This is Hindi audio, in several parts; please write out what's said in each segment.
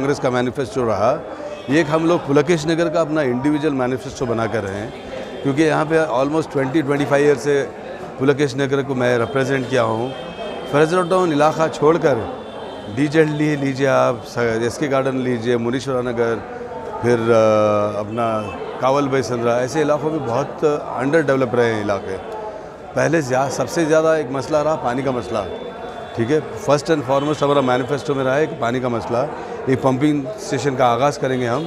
कांग्रेस का मैनिफेस्टो रहा, एक हम लोग पुलकेश नगर का अपना इंडिविजुअल मैनिफेस्टो बना कर रहे हैं, क्योंकि यहाँ पे ऑलमोस्ट 20-25 ईयर से पुलकेश नगर को मैं रिप्रेजेंट किया हूँ। फरेजर टाउन इलाका छोड़कर डीजेडली लीजिए, आप एसके गार्डन लीजिए, मुनीश्वरा नगर, फिर अपना कावल भाई संद्रा, ऐसे इलाकों में बहुत अंडर डेवलप रहे हैं इलाके। पहले सबसे ज़्यादा एक मसला रहा पानी का मसला, ठीक है। फर्स्ट एंड फॉरमोस्ट हमारा मैनिफेस्टो में रहा है कि पानी का मसला, एक पंपिंग स्टेशन का आगाज़ करेंगे हम।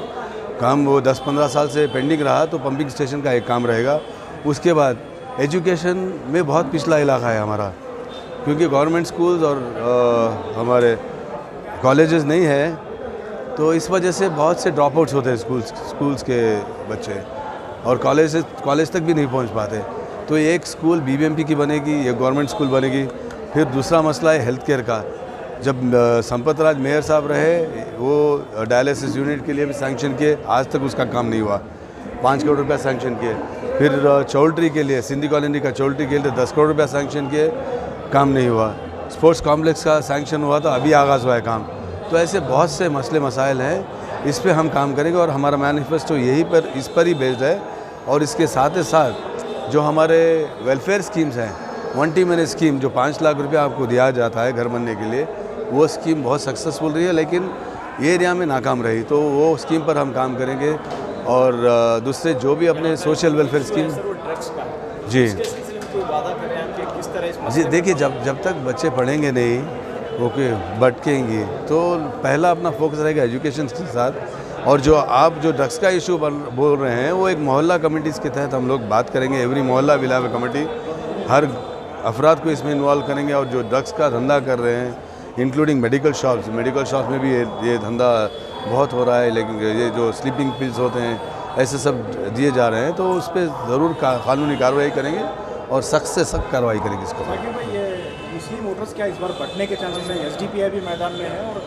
काम वो 10-15 साल से पेंडिंग रहा, तो पंपिंग स्टेशन का एक काम रहेगा। उसके बाद एजुकेशन में बहुत पिछला इलाका है हमारा, क्योंकि गवर्नमेंट स्कूल्स और हमारे कॉलेजेस नहीं है, तो इस वजह से बहुत से ड्रॉप आउट्स होते हैं स्कूल्स के बच्चे, और कॉलेज तक भी नहीं पहुंच पाते। तो एक स्कूल बीबीएमपी की बनेगी, एक गवर्नमेंट स्कूल बनेगी। फिर दूसरा मसला है हेल्थ केयर का। जब संपत राज मेयर साहब रहे, वो डायलिसिस यूनिट के लिए भी सैंक्शन किए, आज तक उसका काम नहीं हुआ। 5 करोड़ रुपया सैंक्शन किए। फिर चौल्ट्री के लिए, सिंधी कॉलोनी का चौल्ट्री के लिए 10 करोड़ रुपया सैंक्शन किए, काम नहीं हुआ। स्पोर्ट्स कॉम्प्लेक्स का सैंक्शन हुआ, तो अभी आगाज़ हुआ है काम। तो ऐसे बहुत से मसले मसाइल हैं, इस पे हम काम करेंगे, और हमारा मैनिफेस्टो इस पर ही बेस्ड है। और इसके साथ ही साथ जो हमारे वेलफेयर स्कीम्स हैं, 1 महीने स्कीम जो 5 लाख रुपया आपको दिया जाता है घर बनने के लिए, वो स्कीम बहुत सक्सेसफुल रही है, लेकिन ये एरिया में नाकाम रही। तो वो स्कीम पर हम काम करेंगे। और दूसरे जो भी अपने सोशल वेलफेयर स्कीम, जी जी, देखिए जब तक बच्चे पढ़ेंगे नहीं, ओके, भटकेंगे, तो पहला अपना फोकस रहेगा एजुकेशन के साथ। और जो ड्रग्स का इशू बोल रहे हैं, वो एक मोहल्ला कमेटीज़ के तहत हम लोग बात करेंगे। एवरी मोहल्ला विल हैव अ कमेटी, हर अफराद को इसमें इन्वॉल्व करेंगे। और जो ड्रग्स का धंधा कर रहे हैं, इंक्लूडिंग मेडिकल शॉप्स में भी ये धंधा बहुत हो रहा है, लेकिन ये जो स्लीपिंग पिल्स होते हैं, ऐसे सब दिए जा रहे हैं, तो उस पर ज़रूर कानूनी कार्रवाई करेंगे और सख्त से सख्त कार्रवाई करेंगे इसको। मुस्लिम वोटर्स क्या इस बार बढ़ने के चांसेस हैं? एसडीपीआई भी मैदान में है और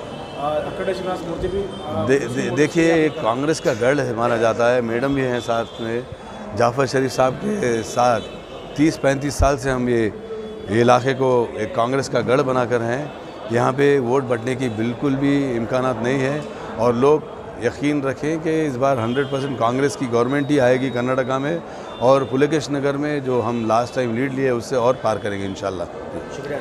अखिलेश श्रीनिवास मूर्ति भी। देखिए, कांग्रेस का गढ़ माना जाता है, मैडम भी हैं साथ में, जाफ़र शरीफ साहब के साथ 30-35 साल से हम ये इलाके को एक कांग्रेस का गढ़ बनाकर हैं। यहाँ पे वोट बढ़ने की बिल्कुल भी इम्कानात नहीं है, और लोग यकीन रखें कि इस बार 100% कांग्रेस की गवर्नमेंट ही आएगी कर्नाटका में, और पुलकेश नगर में जो हम लास्ट टाइम लीड लिए उससे और पार करेंगे इंशाल्लाह। शुक्रिया।